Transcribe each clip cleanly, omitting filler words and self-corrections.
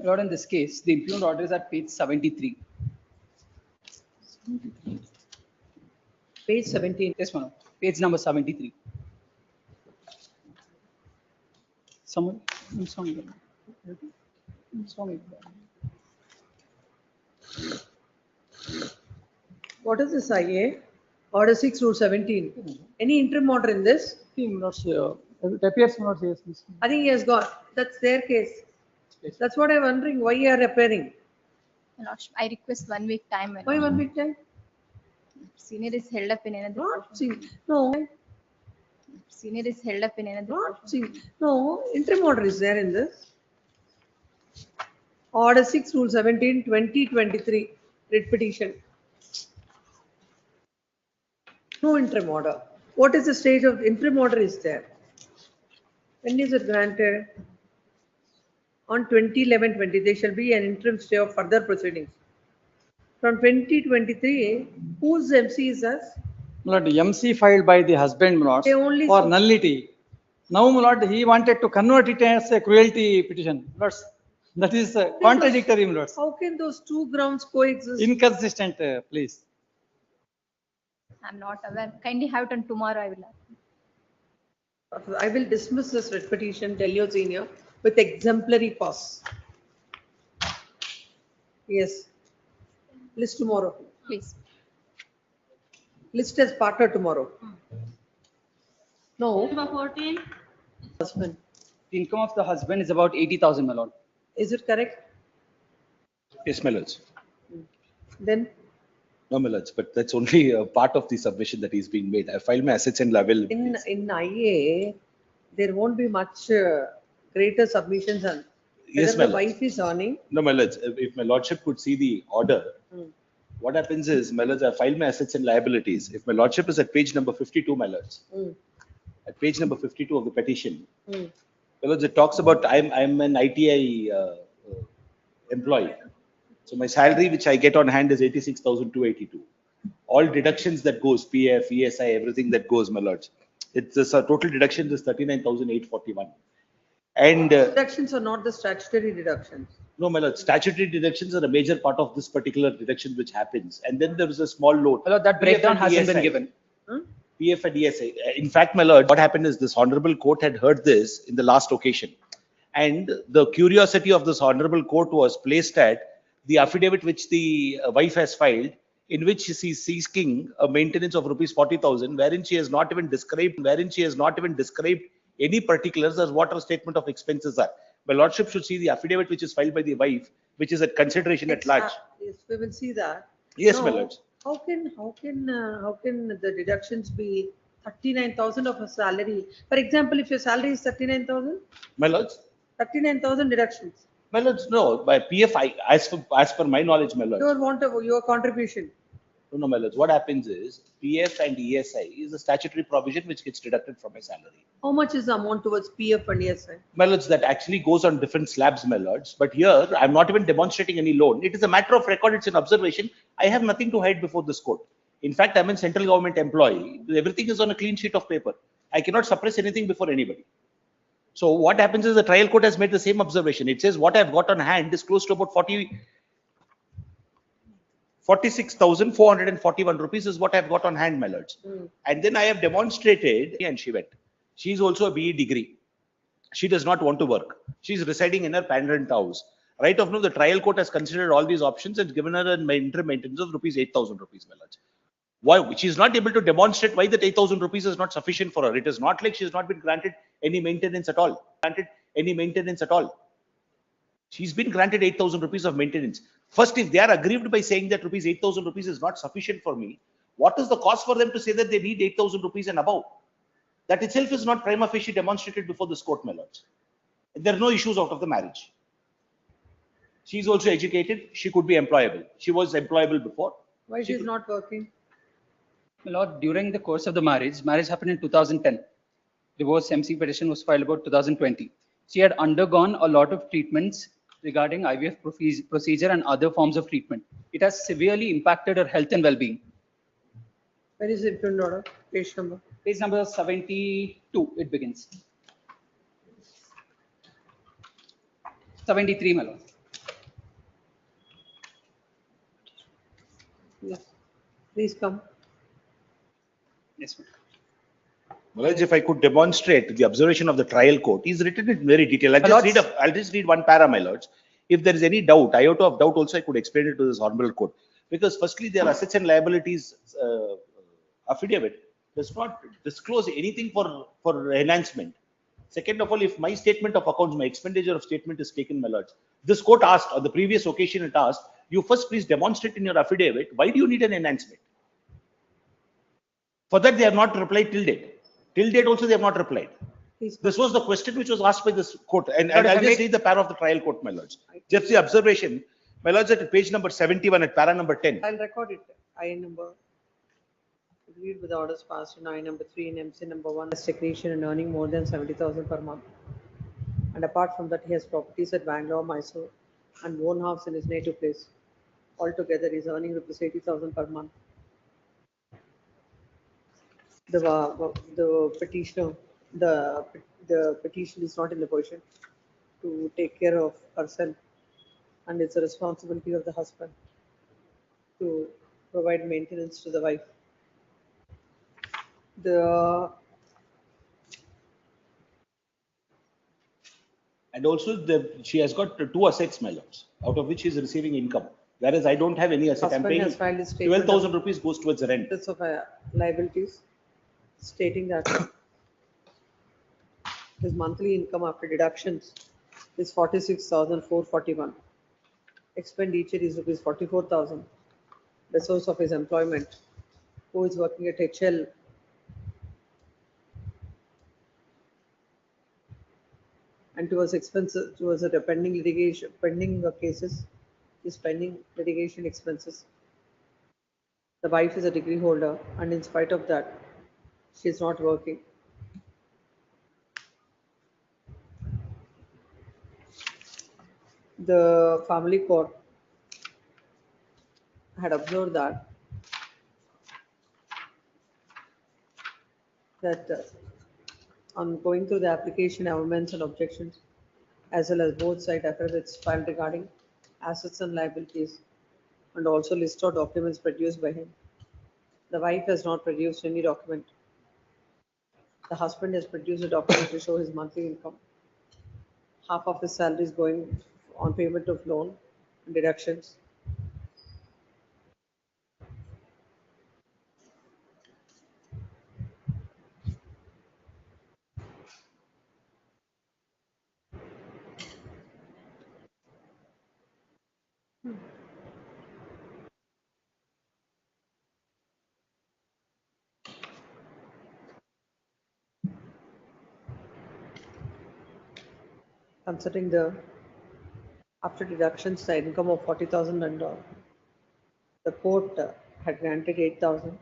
Lord, in this case, the impugned order is at page 73. Page 17. Yes, madam. Page number 73. Someone, I'm sorry. I'm sorry. What is this IA? Order 6 rule 17. Any interim order in this? It appears not yes. I think he has got. That's their case. That's what I'm wondering. Why you are repairing? I request 1 week time. My Why lordship. 1 week time? Senior is held up in another. Not seen. No, Senior is held up in another. not seen. No, interim order is there in this. Order 6 rule 17 2023 writ petition. No interim order. What is the stage of interim order is there? When is it granted? On 2011-20, there shall be an interim stay of further proceedings. From 2023, whose MC is us? My lord, MC filed by the husband, my lord, They only for saw- nullity. Now, my lord, he wanted to convert it as a cruelty petition. My lords, that is contradictory, my lords. How can those two grounds coexist? Inconsistent, please. I'm not aware. Kindly have it on tomorrow. I will. I will dismiss this writ petition, tell you senior, with exemplary cause. Yes. List tomorrow. Please. List as partner tomorrow. No. Husband. The income of the husband is about 80,000, my lord. Is it correct? Yes, my lords. Then No, my lords, but that's only a part of the submission that is being made. I filed my assets and liabilities. in IA, there won't be much greater submissions on Yes, whether my the lords. wife is earning. No, my lords, if my lordship could see the order, Hmm. what happens is, my lords, I filed my assets and liabilities. If my lordship is at page number 52, my lords, Hmm. at page number 52 of the petition, Hmm. my lords, it talks about I'm an ITI employee. So my salary which I get on hand is 86,282. All deductions that goes, PF, ESI, everything that goes, my lords. It's total deductions is 39,841. And Deductions are not the statutory deductions. no, my lord, statutory deductions are a major part of this particular deduction which happens. And then there is a small loan. My lord, that breakdown PF and hasn't been ESI. given. Hmm? PF and ESI. In fact, my lord, what happened is this honorable court had heard this in the last occasion. And the curiosity of this honorable court was placed at the affidavit which the wife has filed, in which she is seeking a maintenance of rupees 40,000, wherein she has not even described any particulars as what her statement of expenses are. My lordship should see the affidavit which is filed by the wife, which is at consideration at large. Yes, we will see that. Yes, my Now, lords. How can the deductions be 39,000 of a salary? For example, if your salary is 39,000, My lords. 39,000 deductions. My lords, no, by PFI, as per my knowledge, my lords. Your contribution. No, my lords. What happens is PF and ESI is a statutory provision which gets deducted from my salary. How much is the amount towards PF and ESI? My lords, that actually goes on different slabs, my lords. But here, I'm not even demonstrating any loan. It is a matter of record. It's an observation. I have nothing to hide before this court. In fact, I'm a central government employee. Everything is on a clean sheet of paper. I cannot suppress anything before anybody. So what happens is the trial court has made the same observation. It says what I've got on hand is close to about 46,441 rupees is what I've got on hand, my lords. And then I have demonstrated, and she went. She's also a BE degree. She does not want to work. She's residing in her parent house. Right of now, the trial court has considered all these options and given her an interim maintenance of rupees 8,000 rupees, my lords. Why? She's not able to demonstrate why that 8,000 rupees is not sufficient for her. It is not like she's not been granted any maintenance at all. She's been granted 8,000 rupees of maintenance. First, if they are aggrieved by saying that rupees 8,000 rupees is not sufficient for me, what is the cause for them to say that they need 8,000 rupees and above? That itself is not prima facie demonstrated before this court, my lords. There are no issues out of the marriage. She's also educated. She could be employable. She was employable before. Why she is not working? My lord, during the course of the marriage happened in 2010. Divorce MC petition was filed about 2020. She had undergone a lot of treatments regarding IVF procedure and other forms of treatment. It has severely impacted her health and well-being. Where is it in order? Page number. Page number 72, it begins. 73, my lord. Please come. Yes, ma'am. Malaj, if I could demonstrate the observation of the trial court, he's written it in very detail. My lords. I'll just read one para, my lords. If there is any doubt, iota of doubt also, I could explain it to this honorable court. Because firstly, their assets and liabilities affidavit does not disclose anything for enhancement. Second of all, if my statement of accounts, my expenditure of statement is taken, my lords, this court asked, on the previous occasion it asked, you first please demonstrate in your affidavit, why do you need an enhancement? For that, they have not replied till date. Till date also, they have not replied. Please come. This was the question which was asked by this court. And But if I'll I just make- read the para of the trial court, my lords. Just the observation. My lords, at page number 71, at para number 10. I'll record it. I number. Agreed with the orders passed in I number 3 and MC number 1 as technician and earning more than 70,000 per month. And apart from that, he has properties at Bangalore, Mysore, and one house in his native place. Altogether, he is earning rupees 80,000 per month. The petitioner, the petition is not in the position to take care of herself, and it's a responsibility of the husband to provide maintenance to the wife. And also, she has got 2 assets, my lords, out of which she is receiving income. Whereas I don't have any asset. I'm Husband paying has filed his statement 12,000 rupees goes towards the rent. of liabilities, stating that his monthly income after deductions is 46,441. Expenditure is rupees 44,000. The source of his employment, who is working at HL, and towards expenses, towards the pending litigation, pending cases, is pending litigation expenses. The wife is a degree holder, and in spite of that, she is not working. The family court had observed that on going through the application, amendments and objections, as well as both side affidavits filed regarding assets and liabilities, and also list of documents produced by him. The wife has not produced any document. The husband has produced a document to show his monthly income. Half of his salary is going on payment of loan and deductions. Considering the after deductions the income of 40,000 and the court had granted 8,000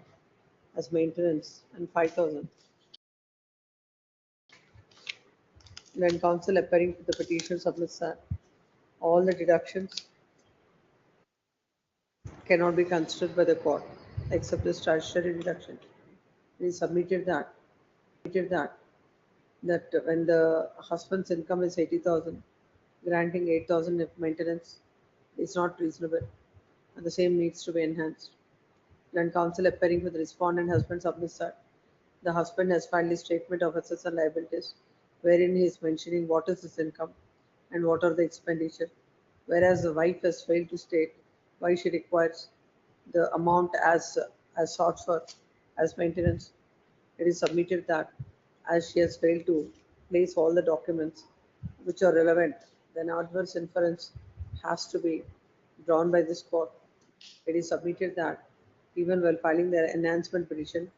as maintenance and 5,000. When counsel appearing to the petition submits that all the deductions cannot be considered by the court except the statutory deduction. He submitted that when the husband's income is 80,000, granting 8,000 of maintenance is not reasonable, and the same needs to be enhanced. When counsel appearing with the respondent husband submits that the husband has filed a statement of assets and liabilities, wherein he is mentioning what is his income and what are the expenditure, whereas the wife has failed to state why she requires the amount as sought for as maintenance. It is submitted that as she has failed to place all the documents which are relevant, then adverse inference has to be drawn by this court. It is submitted that even while filing the enhancement petition,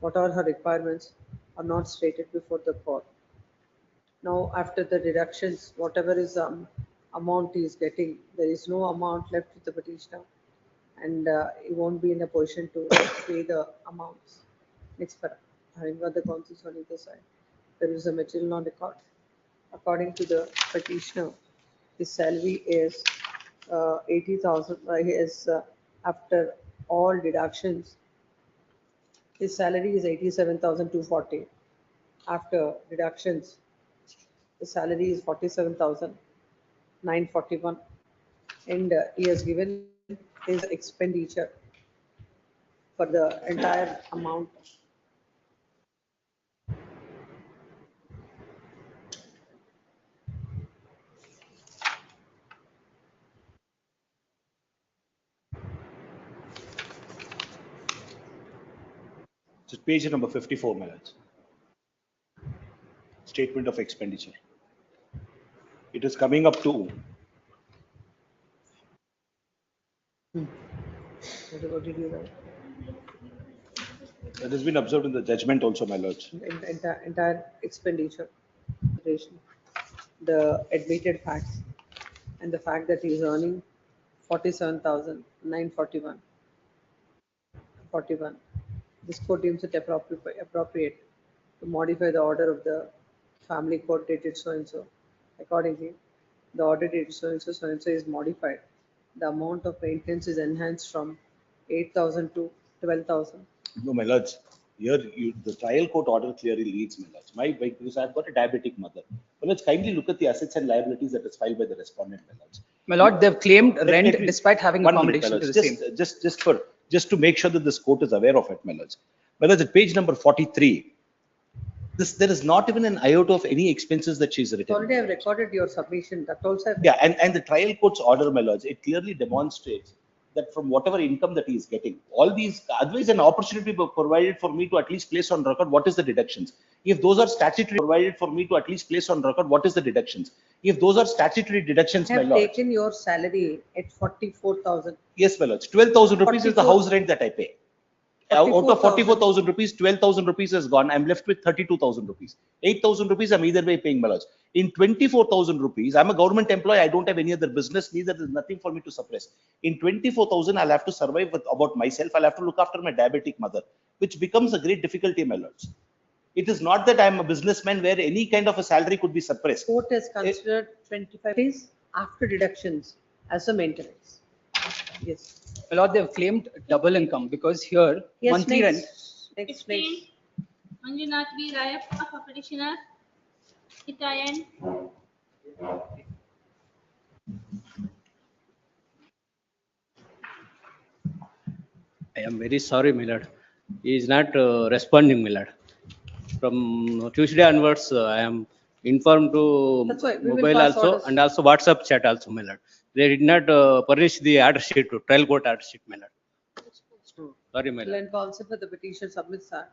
what are her requirements are not stated before the court. Now, after the deductions, whatever is amount he is getting, there is no amount left with the petitioner, and he won't be in a position to pay the amounts. Next para. Having got the counsels on either side, there is a material non-record. According to the petitioner, his salary is 80,000. He is after all deductions, his salary is 87,240. After deductions, his salary is 47,941, and he has given his expenditure for the entire amount. So page number 54, my lords. Statement of expenditure. It is coming up to What did you write? that has been observed in the judgment also, my lords. Entire expenditure, the admitted facts, and the fact that he is earning 47,941. 41. This court deems it appropriate to modify the order of the family court dated so and so. Accordingly, the order dated so and so is modified. The amount of maintenance is enhanced from 8,000 to 12,000. No, my lords. Here, the trial court order clearly leads, my lords. Because I've got a diabetic mother. But let's kindly look at the assets and liabilities that is filed by the respondent, my lords. My lord, they've claimed rent Let me- despite having one minute, accommodation my to lords. the same. Just to make sure that this court is aware of it, my lords. My lords, at page number 43, there is not even an iota of any expenses that she's written. Already I've recorded your submission. That also I've Yeah, and the trial court's order, my lords, it clearly demonstrates that from whatever income that he is getting, all these, otherwise an opportunity provided for me to at least place on record what is the deductions. If those are statutory provided for me to at least place on record what is the deductions. If those are statutory deductions, my have lords. taken your salary at 44,000. Yes, my lords, 12,000 rupees is the 44 house rent that I pay. Out of 44,000. 44,000 rupees, 12,000 rupees has gone. I'm left with 32,000 rupees. 8,000 rupees I'm either way paying, my lords. In 24,000 rupees, I'm a government employee. I don't have any other business. Neither there's nothing for me to suppress. In 24,000, I'll have to survive with about myself. I'll have to look after my diabetic mother, which becomes a great difficulty, my lords. It is not that I'm a businessman where any kind of a salary could be suppressed. Court has considered 25 days after deductions as a maintenance. Yes. My lord, they've claimed double income because here Yes, monthly rent. next. 16, Manjunath B. Raya of a petitioner, Italian. I am very sorry, my lord. He is not responding, my lord. From Tuesday onwards, I am informed to That's why we will mobile pass also orders. and also WhatsApp chat also, my lord. They did not furnish the order sheet to trial court order sheet, my lord. Sorry, my lord. Land counsel for the petition submits that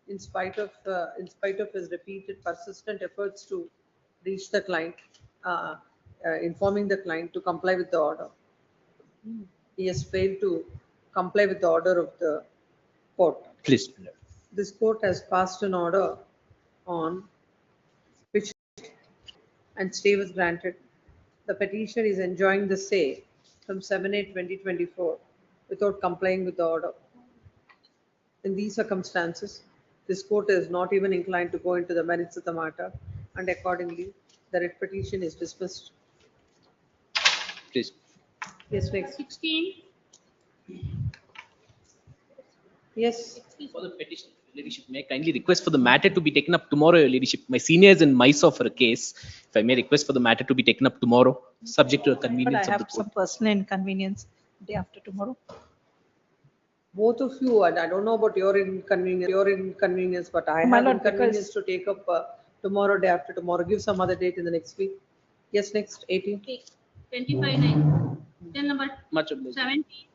in spite of his repeated persistent efforts to reach the client, informing the client to comply with the order. He has failed to comply with the order of the court. Please, my lord. This court has passed an order on which and stay was granted. The petitioner is enjoying the stay from 7/8/2024 without complying with the order. In these circumstances, this court is not even inclined to go into the merits of the matter, and accordingly, the writ petition is dismissed. Please. Yes, next. 16, Yes, For the petition, Your Ladyship, may I kindly request for the matter to be taken up tomorrow, Your Ladyship. My senior is in Mysore for a case. If I may request for the matter to be taken up tomorrow, subject to the But I convenience of the have some court. personal inconvenience day after tomorrow. both of you, and I don't know about your inconvenience, but I My have lord, inconvenience because- to take up tomorrow, day after tomorrow. Give some other date in the next week. Yes, next, 18. 25/9. Then number Much obliged. 17,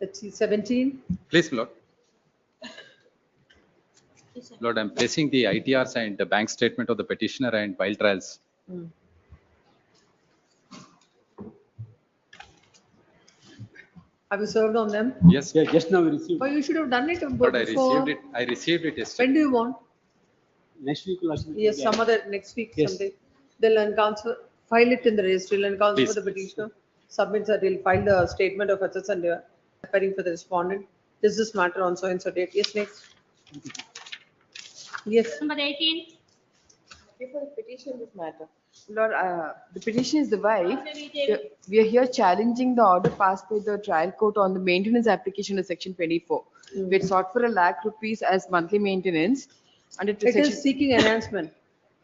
Let's see, 17. Please, Lord. Yes, sir. Lord, I'm placing the ITRs and the bank statement of the petitioner and file trials. Hmm. Have you served on them? Yes, Yeah, just now we received. Well, you should have done it Lord, I before. received it. I received it yesterday. When do you want? Next week, last week. Yes, yeah. some other, next week, Yes. someday. They'll counsel, file it in the registry, and counsel for Please. the petitioner. Submits that, he'll file the statement of assets and preparing for the respondent. This matter on so and so date. Yes, next. Yes, Number 18, For the petition this matter. Lord, the petition is the wife. We are here challenging the order passed by the trial court on the maintenance application of section 24. We had sought for ₹1,00,000 as monthly maintenance under it section. is seeking enhancement.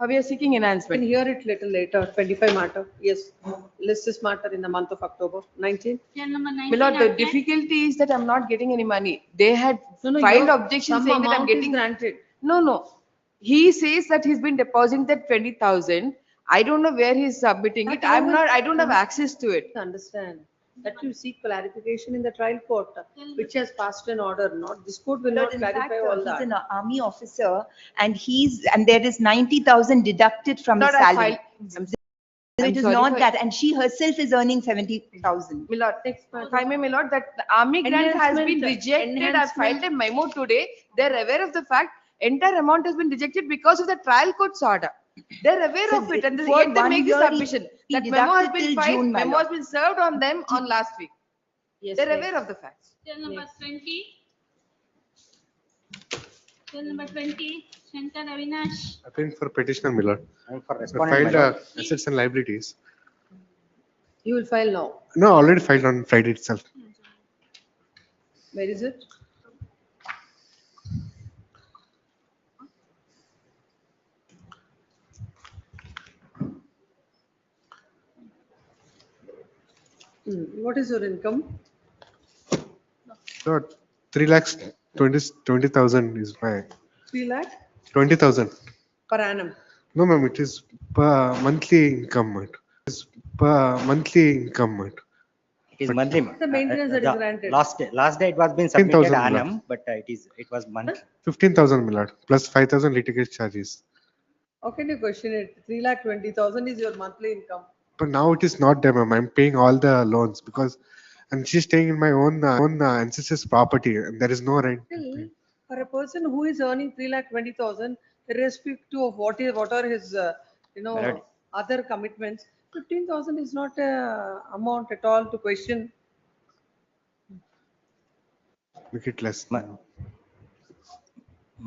We are seeking Can enhancement. hear it little later, 25 matter. Yes, list is matter in the month of October, 19. Chair number 19. My lord, the apply. difficulty is that I'm not getting any money. They had No, filed your- objection some saying that I'm amount is getting. granted. No, no. He says that he's been depositing that 20,000. I don't know where he's submitting it. That I'm not, I don't have always- access to it. Understand that you seek clarification in the trial court, which has passed an order, not, this court will not In fact, clarify all he's that. an army officer and there is 90,000 deducted from his Lord, I salary. filed- So I'm it is sorry not for- that, and she herself is earning 70,000. My lord, if I may, my lord, that the army grant has been Enhancement, rejected. I filed enhancement. a memo today. They're aware of the fact entire amount has been rejected because of the trial court's order. They're aware So of it and they for yet they one make the year, he- submission. he That memo has deducted been till filed, June, my memo lord. has been served on them on last week. Yes, They're yes. aware of the facts. Chair number Yes. 20. Chair number 20, Shankar Avinash. Appearing for petitioner, my lord. And for I respondent, my filed lord. assets and liabilities. You will file now. No, already filed on Friday itself. Where is it? What is your income? No, 3 lakhs 20,000 is my 3 lakh 20,000. per annum. No, ma'am, it is per monthly income. Ma'am. It is per monthly income. Ma'am. It is monthly. ma'am. The maintenance that is The granted. Last day it was been submitted 10,000 annum, but it was monthly. 15,000, my lord, plus 5,000 litigation charges. How can you question it? 3 lakh 20,000 is your monthly income. But now it is not there, ma'am. I'm paying all the loans because, and she's staying in my own ancestors' property, and there is no rent. Still, for a person who is earning 3 lakh 20,000, irrespective of what are his, Right. other commitments, 15,000 is not a amount at all to question. Make it less. My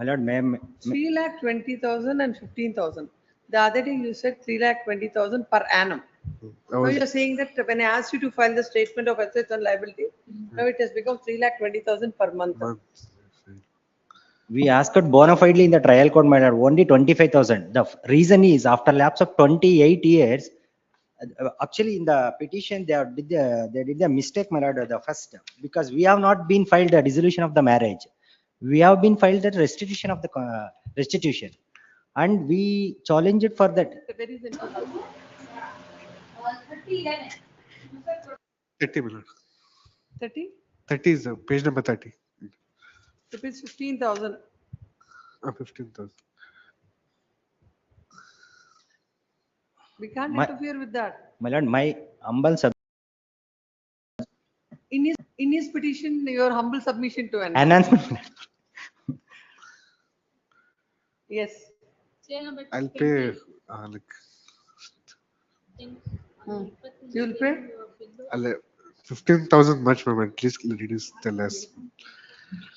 lord, ma'am, 3 lakh 20,000 and 15,000. The other day you said 3 lakh 20,000 per annum. I Now was- you're saying that when I asked you to file the statement of assets and liability, now it has become 3 lakh 20,000 per month. we asked bona fidely in the trial court, my lord, only 25,000. The reason is after lapse of 28 years, actually in the petition, they did the mistake, my lord, the first, because we have not been filed a dissolution of the marriage. We have been filed the restitution of the restitution. And we challenge it for that. Where is it? 30, my lord. 30? 30 is page number 30. Rupees 15,000. 15,000. We can't My- interfere with that. My lord, my humble In his petition, your humble submission to an. enhancement. Yes. Chair number I'll 20. pay like You will pay? 15,000 much, ma'am. At least reduce the less.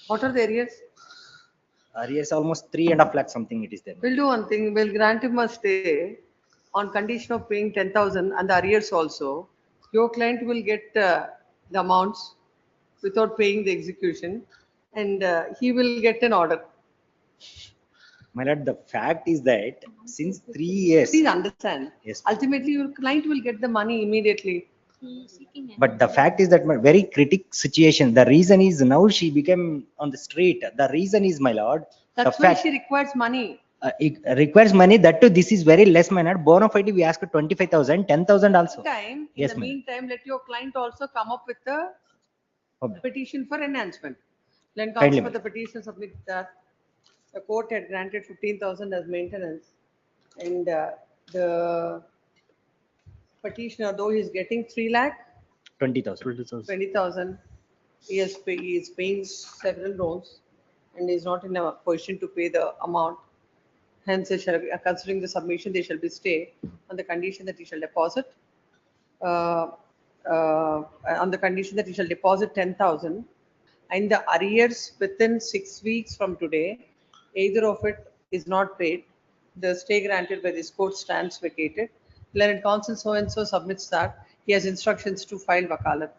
What are the areas? Arrears almost 3.5 lakh something it is there. We'll do one thing. We'll grant him a stay on condition of paying 10,000 and the arrears also. Your client will get the amounts without paying the execution, and he will get an order. My lord, the fact is that since 3 years, Please understand. Yes. Ultimately, your client will get the money immediately. He is seeking but the fact is that my very critic situation, the reason is now she became on the street. The reason is, my lord, the That's why fact she requires money. it requires money. That too, this is very less, my lord. Bona fide, we asked 25,000, 10,000 also. In Yes, the ma'am. meantime, let your client also come up with the Okay. petition for enhancement. Then Kindly, comes for ma'am. the petition, submit that. The court had granted 15,000 as maintenance, and the petitioner, though he is getting 3 lakh 20,000. 20,000. 20,000, he is paying several loans and is not in a position to pay the amount. Hence, they shall be, considering the submission, they shall be stayed on the condition that he shall deposit. On the condition that he shall deposit 10,000, and the arrears within 6 weeks from today, either of it is not paid, the stay granted by this court stands vacated. Learned counsel so and so submits that he has instructions to file wakalat.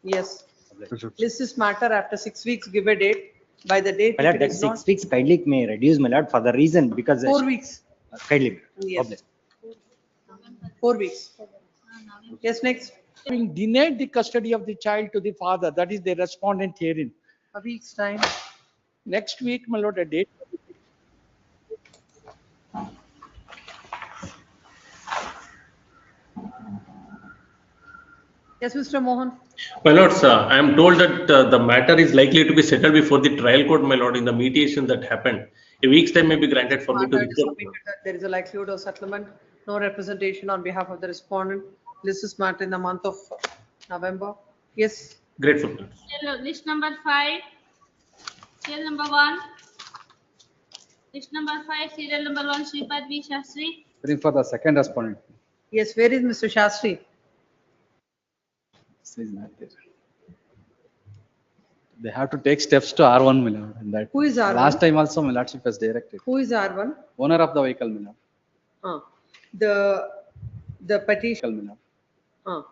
Yes. List this matter after 6 weeks, give a date. By the date, My if lord, it that is 6 not, weeks kindly may reduce, my lord, for the reason because 4 weeks. Kindly. Yes. 4 weeks. Yes, next. Having denied the custody of the child to the father, that is the respondent herein. A week's time. Next week, my lord, a date. Yes, Mr. Mohan. My lords, I am told that the matter is likely to be settled before the trial court, my lord, in the mediation that happened. A week's time may be granted for me to Matter is report. submitted that there is a likelihood of settlement, no representation on behalf of the respondent. List is matter in the month of November. Yes, Grateful. my lords. List number 5, serial number 1. List number 5, serial number 1, Sripad V. Shastri. Waiting for the second respondent. yes, where is Mr. Shastri? This is not there. They have to take steps to R1, my lord, and that. Who is R1? Last time also, my lordship has directed. Who is R1? Owner of the vehicle, my lord. The petition, Vehicle, my lord.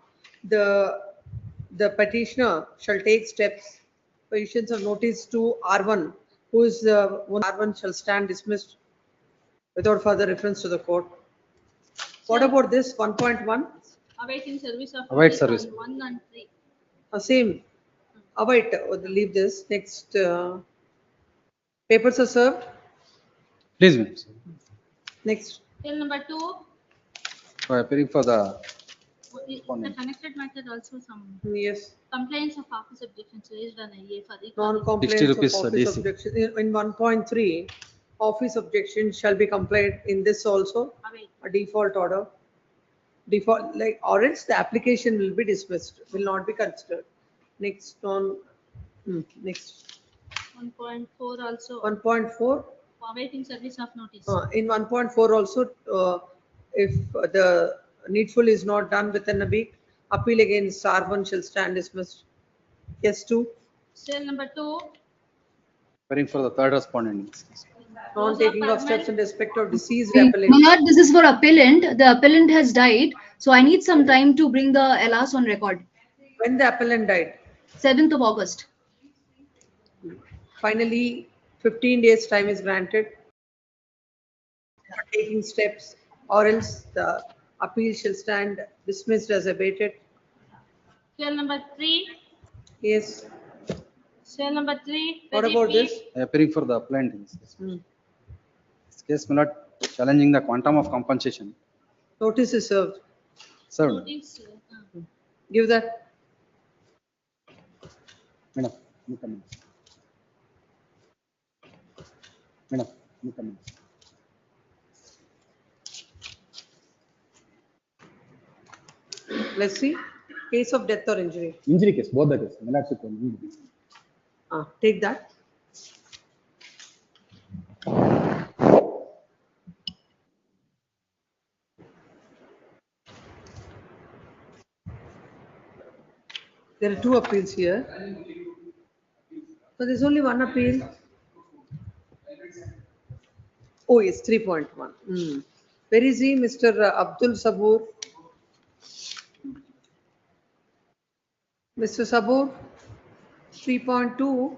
the petitioner shall take steps for issuance of notice to R1, who is R1 shall stand dismissed without further reference to the court. What about this 1.1? Awaiting service of Await notice service. on 1 and 3. Same. Await, leave this. Next, papers are served. Please, ma'am. Next, Serial number 2, For appearing for the the connected matter also some yes, complaints of office objections raised on IA for the. non-compliance 60 of rupees, office DC. objection. In 1.3, office objection shall be complied in this also, Await. a default order. Default, like, or else the application will be dismissed, will not be considered. Next on, next, 1.4 also. 1.4. Awaiting service of notice. In 1.4 also, if the needful is not done within a week, appeal against R1 shall stand dismissed. Yes, 2. Serial number 2, Waiting for the third respondent. Non-taking of steps in respect of deceased My appellant. lord, this is for appellant. The appellant has died, so I need some time to bring the LRs on record. When the appellant died, 7th of August. finally, 15 days time is granted for taking steps, or else the appeal shall stand dismissed as abated. serial number 3, Yes, serial number 3. what Pradeep about V. this? Appearing for the appellant in this case. Hmm. This case, my lord, challenging the quantum of compensation. Notice is served. Sir, Notice, Give that. madam, you come in. Madam, you come in. Let's see. Case of death or injury. Injury case, both the case. My lordship, injury case. Take that. There are 2 appeals here. So there's only one appeal. Oh, yes, 3.1. Where is he, Mr. Abdul Sabur? Mr. Sabur, 3.2.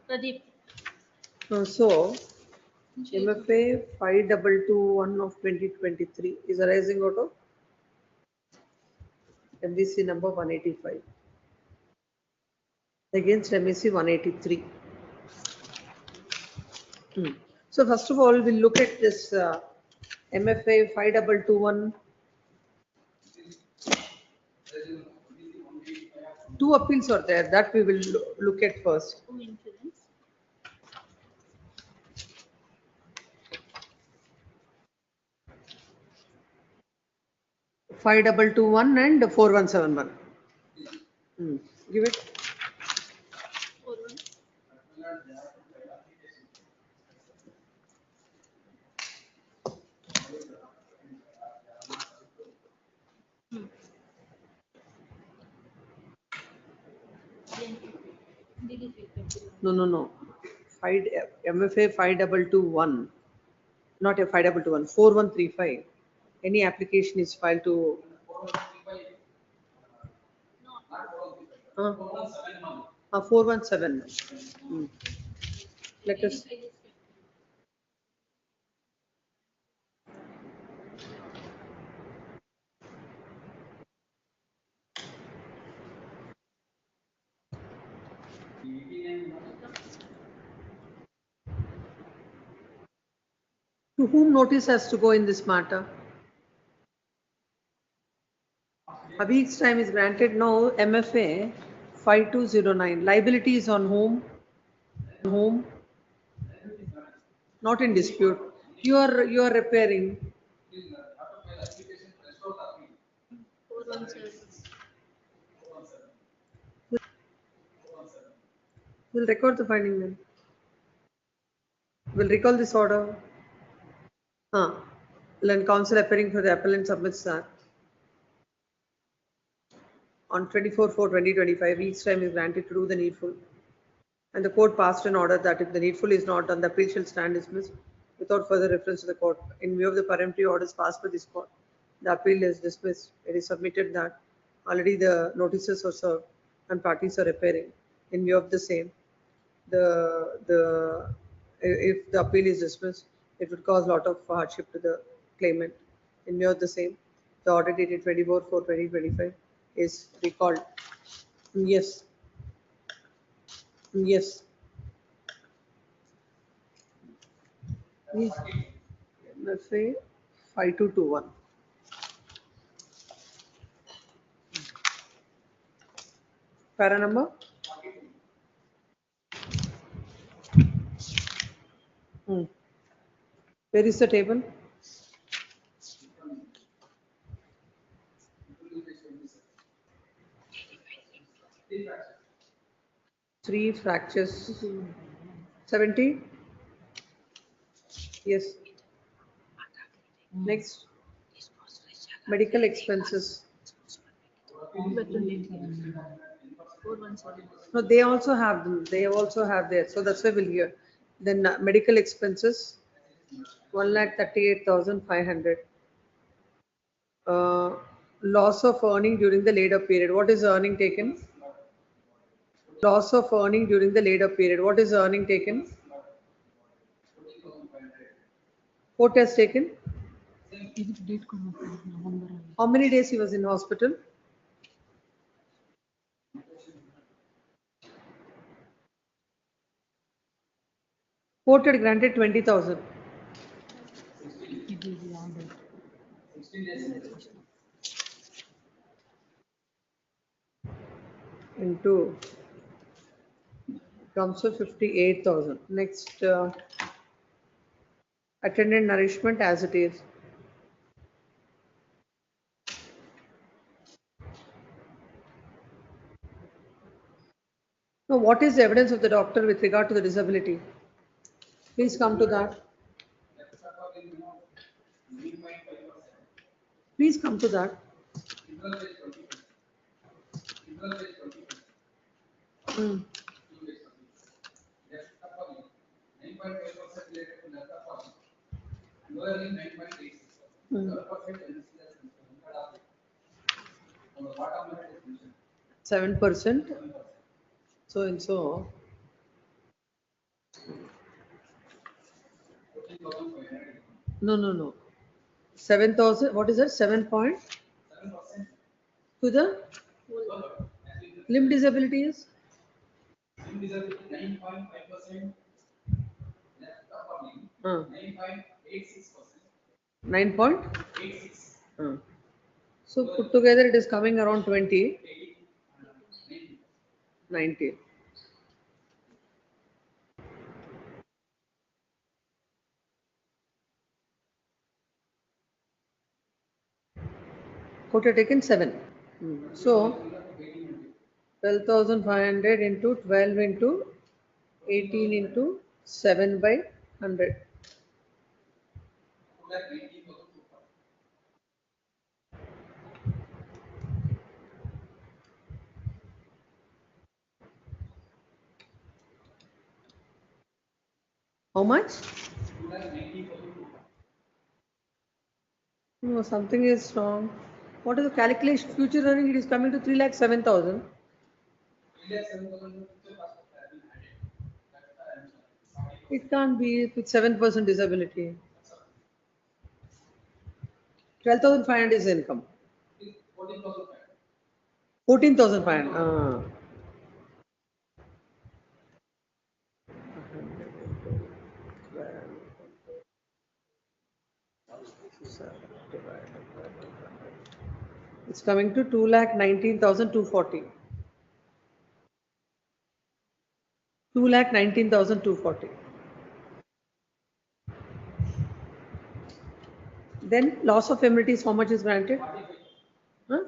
Pradeep. So, MFA 5221 of 2023 is arising out of MVC number 185 against MVC 183. So first of all, we'll look at this MFA 5221. 2 appeals are there that we will look at first. Insurance. Five 5221 and 4171. Give it. 41. No. MFA 5221, not a 5221, 4135. Any application is filed to. 417. Let us. To whom notice has to go in this matter? A week's time is granted. Now MFA 5209. Liability is on whom? Whom? Not in dispute. You are repairing. We'll record the finding then. We'll recall this order. Then counsel appearing for the appellant submits that. On 24/4/2025, each time is granted to do the needful. And the court passed an order that if the needful is not done, the appeal shall stand dismissed without further reference to the court. In view of the peremptory orders passed by this court, the appeal is dismissed. It is submitted that already the notices are served and parties are appearing. In view of the same, if the appeal is dismissed, it would cause a lot of hardship to the claimant. In view of the same, the order dated 24/4/2025 is recalled. Yes. Yes. Let's say 5221. Para number? Where is the table? Three fractures. 70? Yes. Next. Medical expenses. No, they also have them. They also have there. So that's why we'll hear. Then medical expenses, 1,38,500. Loss of earning during the laid up period. What is the earning taken? Loss of earning during the laid up period. What is the earning taken? Court has taken? How many days he was in hospital? Court had granted 20,000. Into comes to 58,000. Next, attendant nourishment as it is. Now, what is the evidence of the doctor with regard to the disability? Please come to that. Please come to that. Mm. 7%. So and so. No. 7,000. What is that? 7 point? To the limb disability is? 9.5%. 9.86. So put together it is coming around 20. 90. Court had taken 7. So 12,500 into 12 into 18 into 7 by 100. How much? No, something is wrong. What is the calculation? Future earning, it is coming to 3,07,000. It can't be with 7% disability. 12,500 is income. 14,500. It's coming to 2,19,240. 2,19,240. Then loss of amenities, how much is granted? Huh?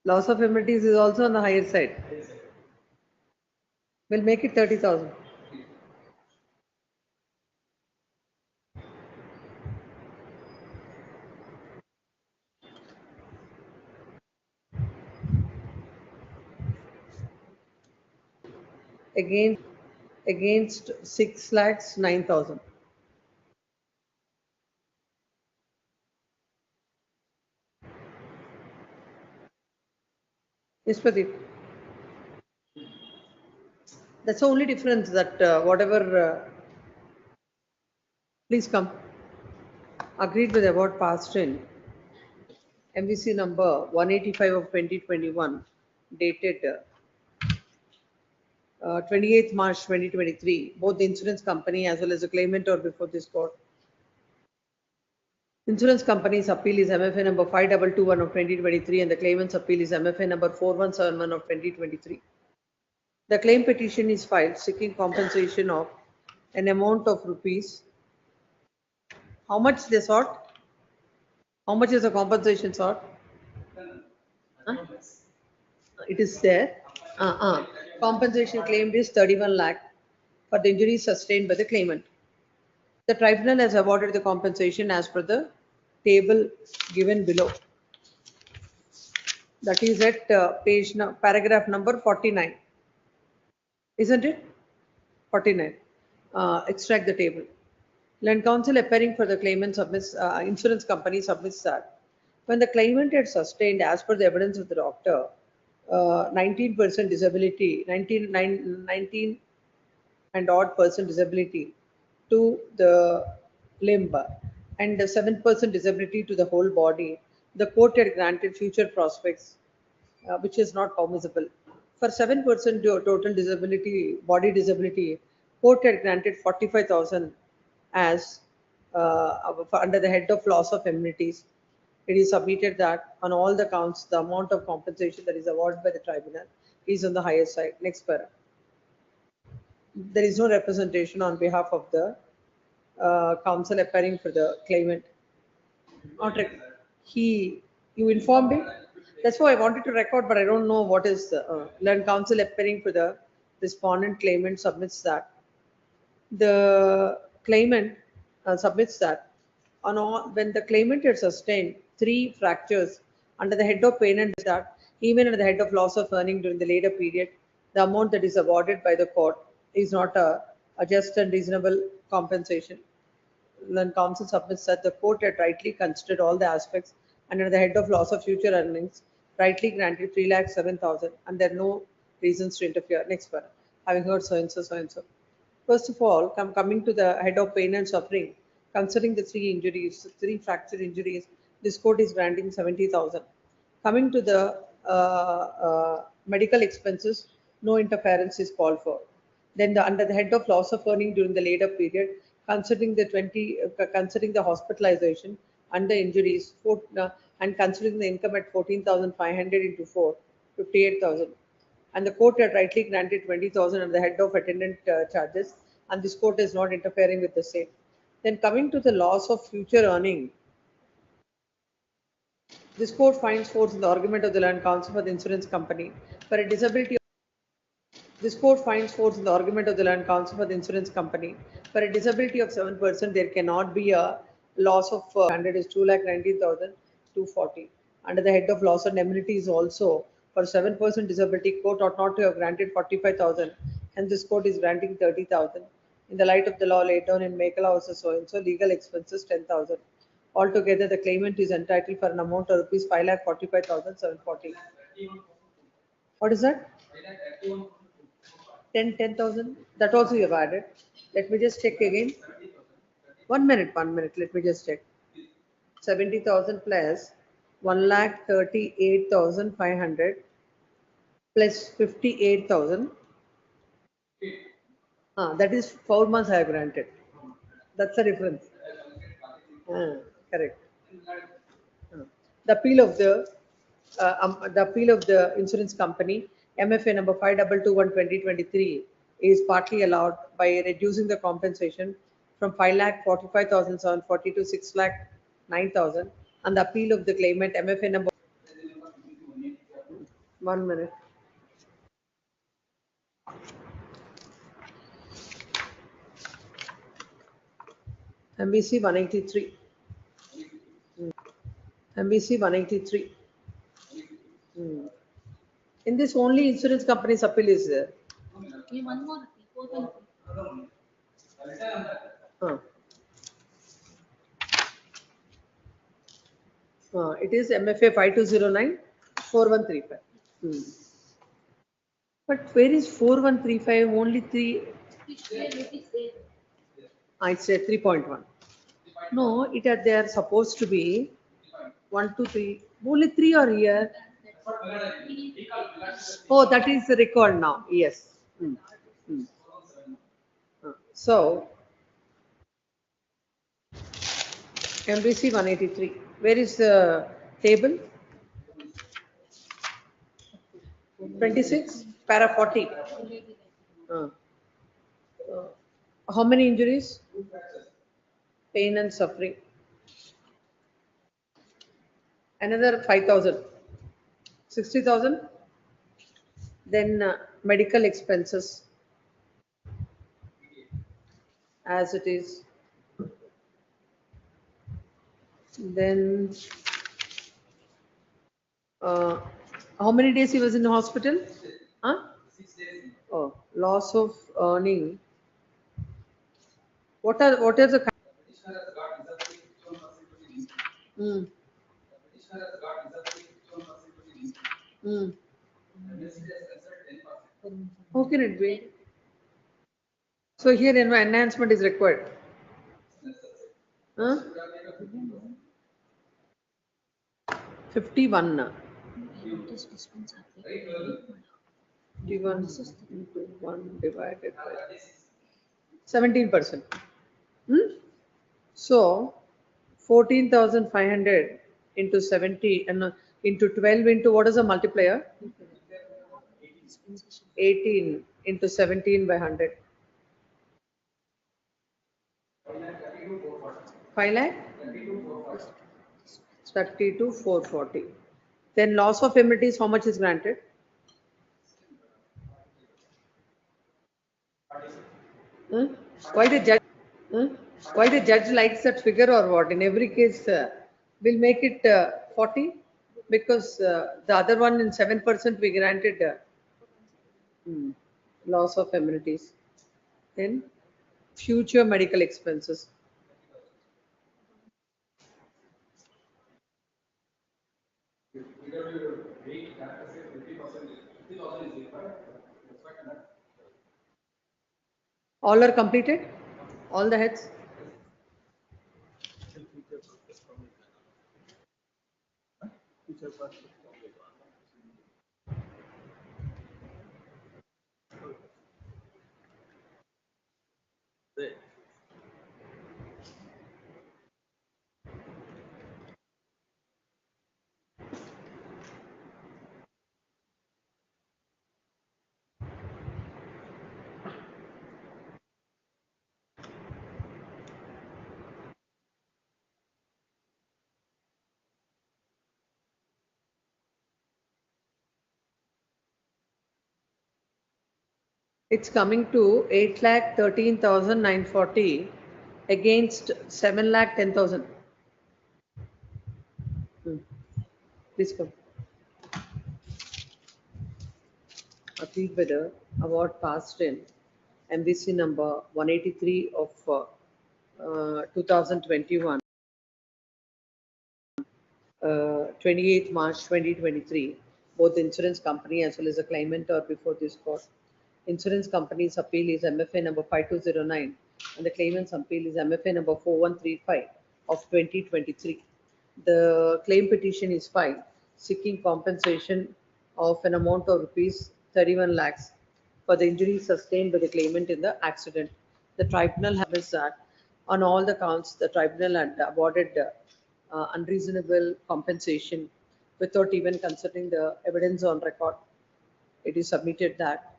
Loss of amenities is also on the higher side. We'll make it 30,000. Against 6,09,000. Yes, Pradeep. That's the only difference that whatever, please come. Agreed with award passed in MVC number 185 of 2021, dated 28th March 2023. Both the insurance company as well as the claimant are before this court. Insurance company's appeal is MFA number 5221 of 2023 and the claimant's appeal is MFA number 4171 of 2023. The claim petition is filed seeking compensation of an amount of rupees. How much they sought? How much is the compensation sought? Huh? It is there. Compensation claimed is 31 lakh for the injuries sustained by the claimant. The tribunal has awarded the compensation as per the table given below. That is at paragraph number 49. Isn't it? 49. Extract the table. Land counsel appearing for the claimant submits, insurance company submits that when the claimant had sustained, as per the evidence of the doctor, 19% disability, 19 and odd percent disability to the limb and 7% disability to the whole body, the court had granted future prospects, which is not permissible. For 7% total disability, body disability, court had granted 45,000 as under the head of loss of amenities. It is submitted that on all the counts, the amount of compensation that is awarded by the tribunal is on the higher side. Next para. There is no representation on behalf of the counsel appearing for the claimant. You informed him? That's why I wanted to record, but I don't know what is the learned counsel appearing for the respondent claimant submits that. The claimant submits that on all, when the claimant had sustained 3 fractures under the head of pain and that even under the head of loss of earning during the later period, the amount that is awarded by the court is not a just and reasonable compensation. Then counsel submits that the court had rightly considered all the aspects under the head of loss of future earnings, rightly granted 3,07,000 and there are no reasons to interfere. Next one. Having heard so and so, so and so. First of all, coming to the head of pain and suffering, considering the 3 injuries, 3 fracture injuries, this court is granting 70,000. Coming to the medical expenses, no interference is called for. Then under the head of loss of earning during the later period, considering the hospitalization and the injuries, and considering the income at 14,500 into 4, 58,000. And the court had rightly granted 20,000 under the head of attendant charges, and this court is not interfering with the same. Then coming to the loss of future earning, this court finds force in the argument of the land counsel for the insurance company for a disability. This court finds force in the argument of the land counsel for the insurance company for a disability of 7%. There cannot be a loss of 100 is 2,19,240. Under the head of loss and indemnity is also for 7% disability, court ought not to have granted 45,000, and this court is granting 30,000. In the light of the law laid down in Mekala versus so and so, legal expenses 10,000. Altogether, the claimant is entitled for an amount of rupees 5,45,740. What is that? 10,000. That also you have added. Let me just check again. 1 minute. Let me just check. 70,000 plus 1,38,500 plus 58,000. That is 4 months I have granted. That's the difference. Correct. The appeal of the insurance company, MFA number 5221/2023, is partly allowed by reducing the compensation from 5,45,740 to 6,09,000, and the appeal of the claimant, MFA number. 1 minute. MBC 183. MBC 183. In this, only insurance company's appeal is there. One more. It is MFA 5209/4135. But where is 4135? Only 3. It's there 3.1. No, they are supposed to be 1, 2, 3. Only 3 are here. Oh, that is recalled now. Yes. So, MBC 183. Where is the table? 26, para 40. How many injuries? Pain and suffering. Another 5,000. 60,000. Then medical expenses as it is. Then how many days he was in the hospital? Oh, loss of earning. What are the How can it be? So here enhancement is required. 51. 51 into 1 divided by 17%. So 14,500 into 70 and into 12 into what is the multiplier? 18 into 17 by 100. 5 lakh? 32,440. Then loss of immunities, how much is granted? Why the judge? Why the judge likes that figure or what? In every case, we'll make it 40 because the other one in 7% we granted loss of immunities. Then future medical expenses. All are completed? All the heads? It's coming to 8,13,940 against 7,10,000. Please come. Appeal whether award passed in MBC number 183 of 2021, 28th March 2023. Both the insurance company as well as the claimant are before this court. Insurance company's appeal is MFA number 5209 and the claimant's appeal is MFA number 4135 of 2023. The claim petition is filed seeking compensation of an amount of rupees 31 lakhs for the injuries sustained by the claimant in the accident. The tribunal has that on all the counts, the tribunal had awarded unreasonable compensation without even considering the evidence on record. It is submitted that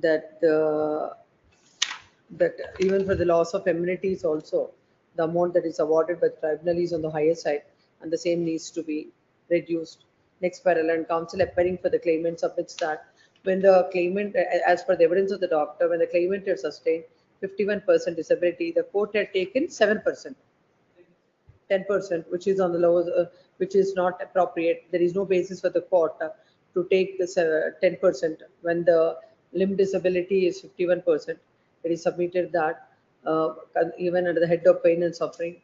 that even for the loss of amenities also, the amount that is awarded by the tribunal is on the higher side and the same needs to be reduced. Next parallel, counsel appearing for the claimant submits that when the claimant, as per the evidence of the doctor, when the claimant had sustained 51% disability, the court had taken 7%. 10%, which is on the lower, which is not appropriate. There is no basis for the court to take this 10% when the limb disability is 51%. It is submitted that even under the head of pain and suffering,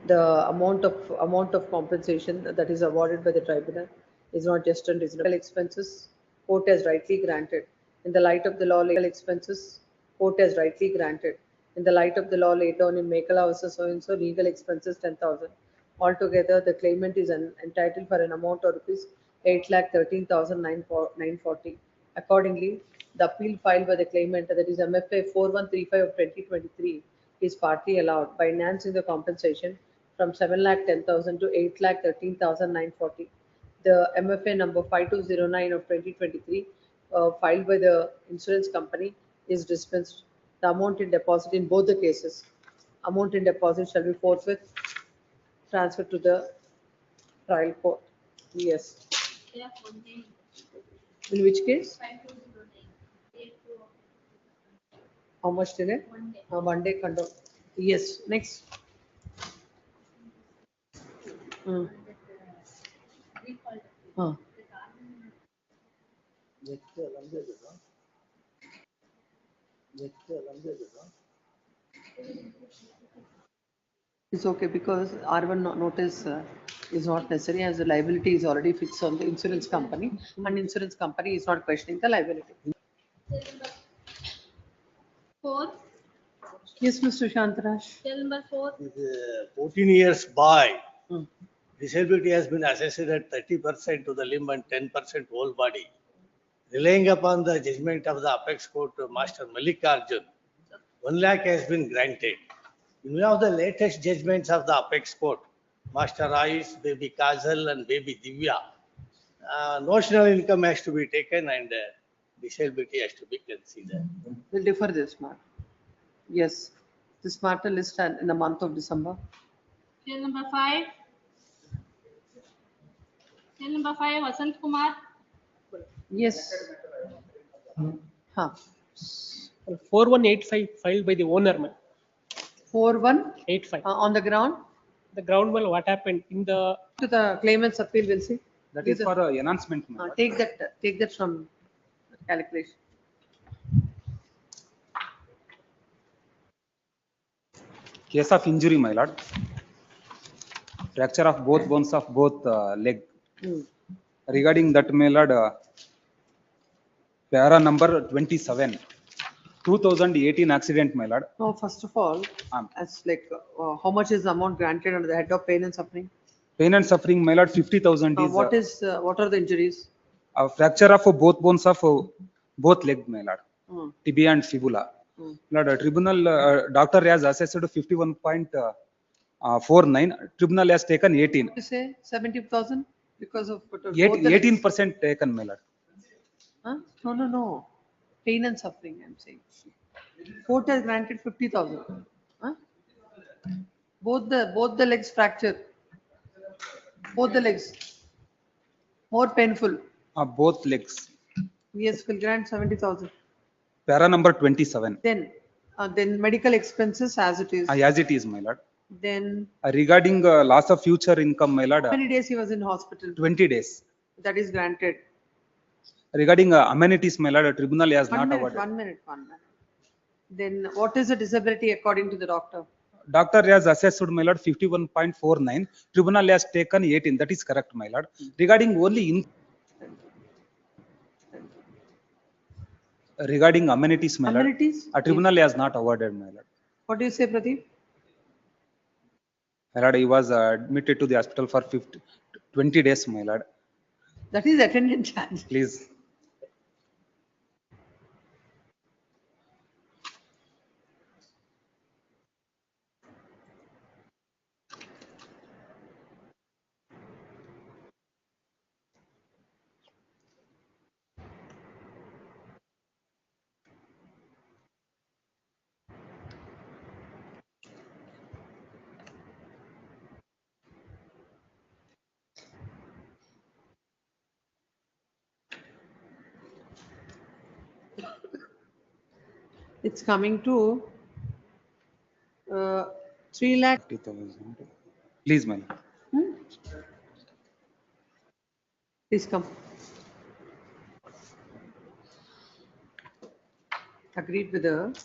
the amount of compensation that is awarded by the tribunal is not just and reasonable. Expenses, court has rightly granted. In the light of the law, legal expenses, court has rightly granted. In the light of the law laid down in Mekala versus so legal expenses 10,000. Altogether, the claimant is entitled for an amount of rupees 8,13,940. Accordingly, the appeal filed by the claimant, that is MFA 4135 of 2023, is partly allowed by enhancing the compensation from 7,10,000 to 8,13,940. The MFA number 5209 of 2023 filed by the insurance company is dispensed. The amount in deposit in both the cases, amount in deposit shall be forthwith transferred to the trial court. Yes. In which case? How much delay? 1 day condone. Yes. Next. It's okay because R1 notice is not necessary as the liability is already fixed on the insurance company and insurance company is not questioning the liability. 4. Yes, Mr. Shantaraj. Cell number 4. 14 years by disability has been assessed at 30% to the limb and 10% whole body. Relying upon the judgment of the apex court, Master Mallikarjun, 1 lakh has been granted. In view of the latest judgments of the apex court, Master Ayush, baby Kajal and baby Divya, notional income has to be taken and disability has to be considered. We'll defer this matter. Yes, this matter list in the month of December. Cell number 5. Cell number 5, Vasant Kumar. Yes. Huh. 4185 filed by the owner, ma'am. 4185 on the ground. The ground, well, what happened in the To the claimant's appeal, we'll see. That is for enhancement. Take that from calculation. Case of injury, my lord. Fracture of both bones of both leg. Regarding that, my lord, para number 27, 2018 accident, my lord. No, first of all, as like how much is the amount granted under the head of pain and suffering? Pain and suffering, my lord, 50,000 is. What are the injuries? A fracture of both bones of both leg, my lord. Tibia and fibula. Lord, tribunal doctor has assessed 51.49. Tribunal has taken 18. You say 70,000 because of 18% taken, my lord. Huh? No. Pain and suffering, I'm saying. Court has granted 50,000. Huh? Both the legs fractured. Both the legs. More painful. Both legs. Yes, will grant 70,000. Para number 27. Then medical expenses as it is. As it is, my lord. Then regarding loss of future income, my lord. How many days he was in hospital? 20 days. That is granted. Regarding amenities, my lord, tribunal has not awarded. 1 minute. Then what is the disability according to the doctor? Doctor has assessed, my lord, 51.49. Tribunal has taken 18. That is correct, my lord. Regarding only regarding amenities, my lord, a tribunal has not awarded, my lord. What do you say, Pradeep? My lord, he was admitted to the hospital for 20 days, my lord. That is attendance charge. Please. It's coming to 3 lakh. 50,000. Please, my lord. Please come. Agreed with the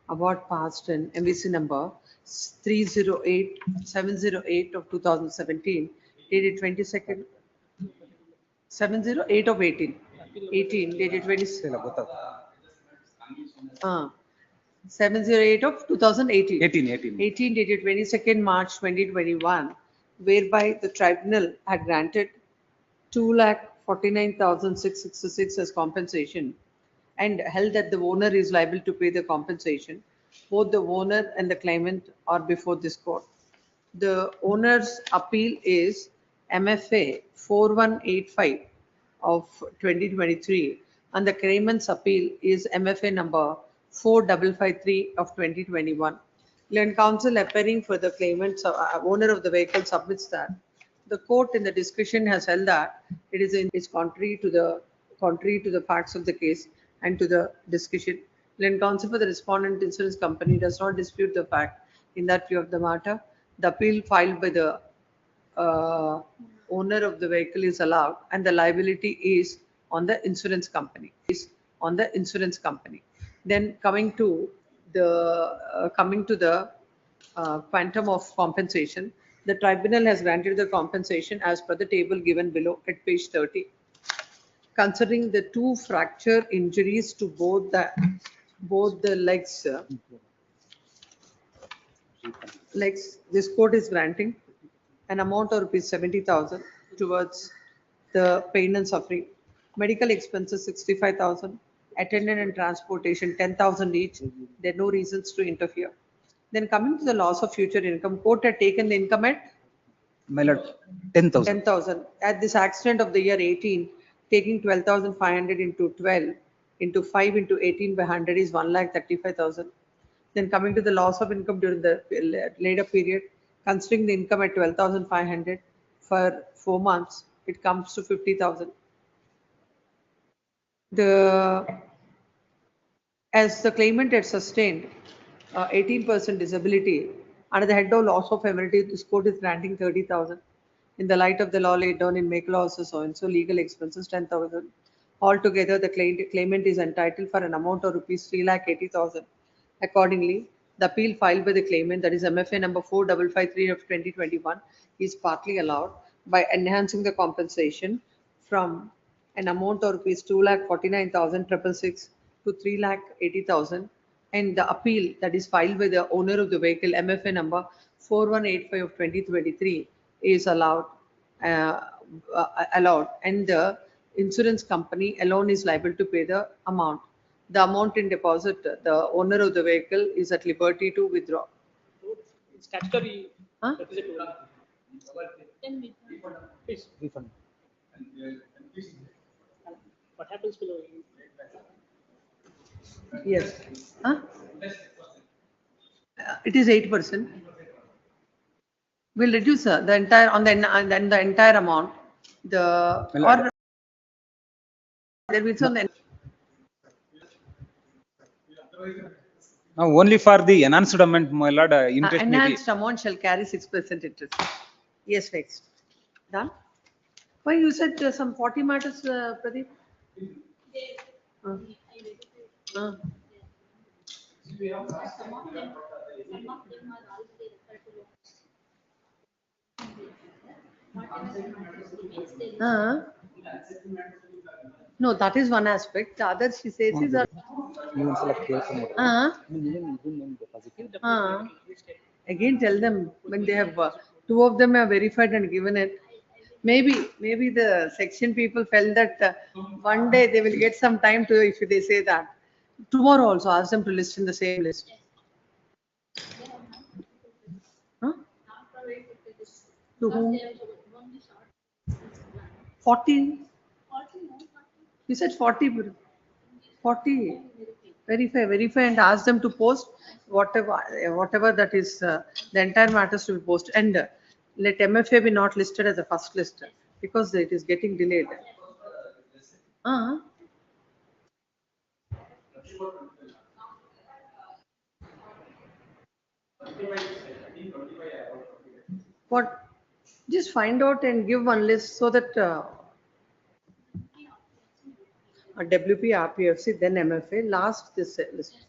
award passed in MVC number 308708 of 2017, dated 22nd, 708 of 18, dated 708 of 2018. 18 dated 22nd March 2021, whereby the tribunal had granted 2,49,666 as compensation and held that the owner is liable to pay the compensation. Both the owner and the claimant are before this court. The owner's appeal is MFA 4185 of 2023 and the claimant's appeal is MFA number 4553 of 2021. Land counsel appearing for the claimant, owner of the vehicle submits that the court in the discussion has held that it is contrary to the facts of the case and to the discussion. Land counsel for the respondent insurance company does not dispute the fact in that view of the matter. The appeal filed by the owner of the vehicle is allowed and the liability is on the insurance company. Then coming to the quantum of compensation, the tribunal has granted the compensation as per the table given below at page 30. Considering the two fracture injuries to both the legs, this court is granting an amount of rupees 70,000 towards the pain and suffering, medical expenses 65,000, attendant and transportation 10,000 each. There are no reasons to interfere. Then coming to the loss of future income, court had taken the income at My lord, 10,000. 10,000. At this accident of the year 18, taking 12,500 into 12 into 5 into 18 by 100 is 1,35,000. Then coming to the loss of income during the later period, considering the income at 12,500 for 4 months, it comes to 50,000. As the claimant had sustained 18% disability under the head of loss of amenity, this court is granting 30,000. In the light of the law laid down in make losses so and so legal expenses 10,000. Altogether, the claimant is entitled for an amount of rupees 3,80,000. Accordingly, the appeal filed by the claimant, that is MFA number 4553 of 2021, is partly allowed by enhancing the compensation from an amount of rupees 2,49,666 to 3,80,000, and the appeal that is filed by the owner of the vehicle MFA number 4185 of 2023 is allowed, and the insurance company alone is liable to pay the amount. The amount in deposit, the owner of the vehicle is at liberty to withdraw. Statutory. Huh? Please. Refund. What happens below? Yes. Huh? It is 8%. We'll reduce the entire the entire amount. There will be on Now, only for the enhanced amount, my lord, interest may be. enhanced amount shall carry 6% interest. Yes, next. Done. Why you said some 40 matters, Pradeep? No, that is one aspect. The other she says is again tell them when they have Two of them are verified and given it. Maybe the section people felt that one day they will get some time to, if they say that. Tomorrow also ask them to list in the same list. Huh? To whom? 40? You said 40. 40. Verify and ask them to post whatever that is, the entire matters to be posted. And let MFA be not listed as a first list because it is getting delayed. What? Just find out and give one list so that a WP, RPFC, then MFA, last this list.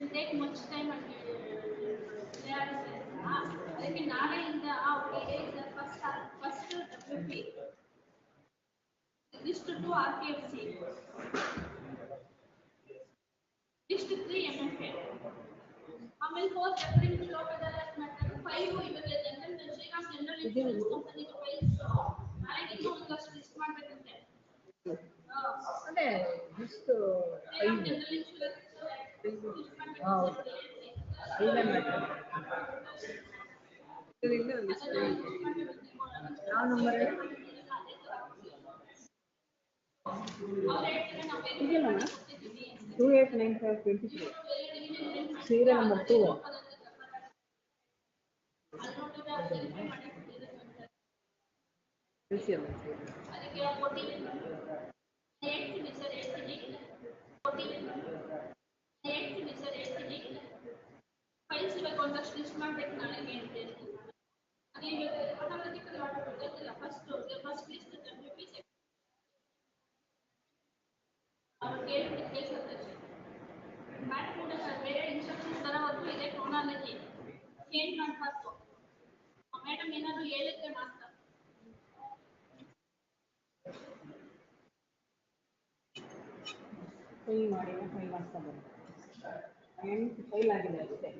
Take much time and they are ಅದಕ್ಕೆ ನಾಳೆಯಿಂದ first WP list 2 RPFC list 3 MFA ಆಮೇಲೆ 4 separate Lok Adalat ಮಾಡ್ತಾರೆ 5 ಇವರಿಗೆ general Shriram general insurance ಕಂಪನಿಗೆ files ನಾಳೆಗೆ ಒಂದಷ್ಟು list ಮಾಡಬೇಕಂತೆ ಅದೇ just general insurance ಹೌದು ಯಾವ ನಂಬರ್ ಇದೆಯಲ್ಲ 289523 serial number 2 ಫೈಲ್ಸ್ ಇವಾಗ ಒಂದಷ್ಟು ಲಿಸ್ಟ್ ಮಾಡ್ಬೇಕು ನಾಳೆಗೆ ಅಂತ ಹೇಳ್ತೀನಿ ಅದೇ ಆಟೋಮೆಟಿಕಲ್ ಆರ್ಡರ್ ಗೊತ್ತಿಲ್ಲ ಫಸ್ಟ್ ಲಿಸ್ಟ್ WP ಕೇಳ್ಬಿಟ್ಟು ಕೇಳ್ಸತ್ತೆ ಬ್ಯಾಟ್ ಕೂಡ ಬೇರೆ ಇನ್ಸ್ಟ್ರಕ್ಷನ್ಸ್ ಬರೋವರೆಗೂ ಇದೇ ಕ್ರೋನಾಲಜಿ ಚೇಂಜ್ ಮಾಡಬಾರ್ದು ಮೇಡಮ್ ಏನಾದ್ರು ಹೇಳಿದ್ರೆ ಮಾತ್ರ ಫೈಲ್ ಮಾಡಿ ಫೈಲ್ ಮಾಡ್ಕೊಂಡು ಫೈಲ್ ಆಗಿದೆ ಅಷ್ಟೇ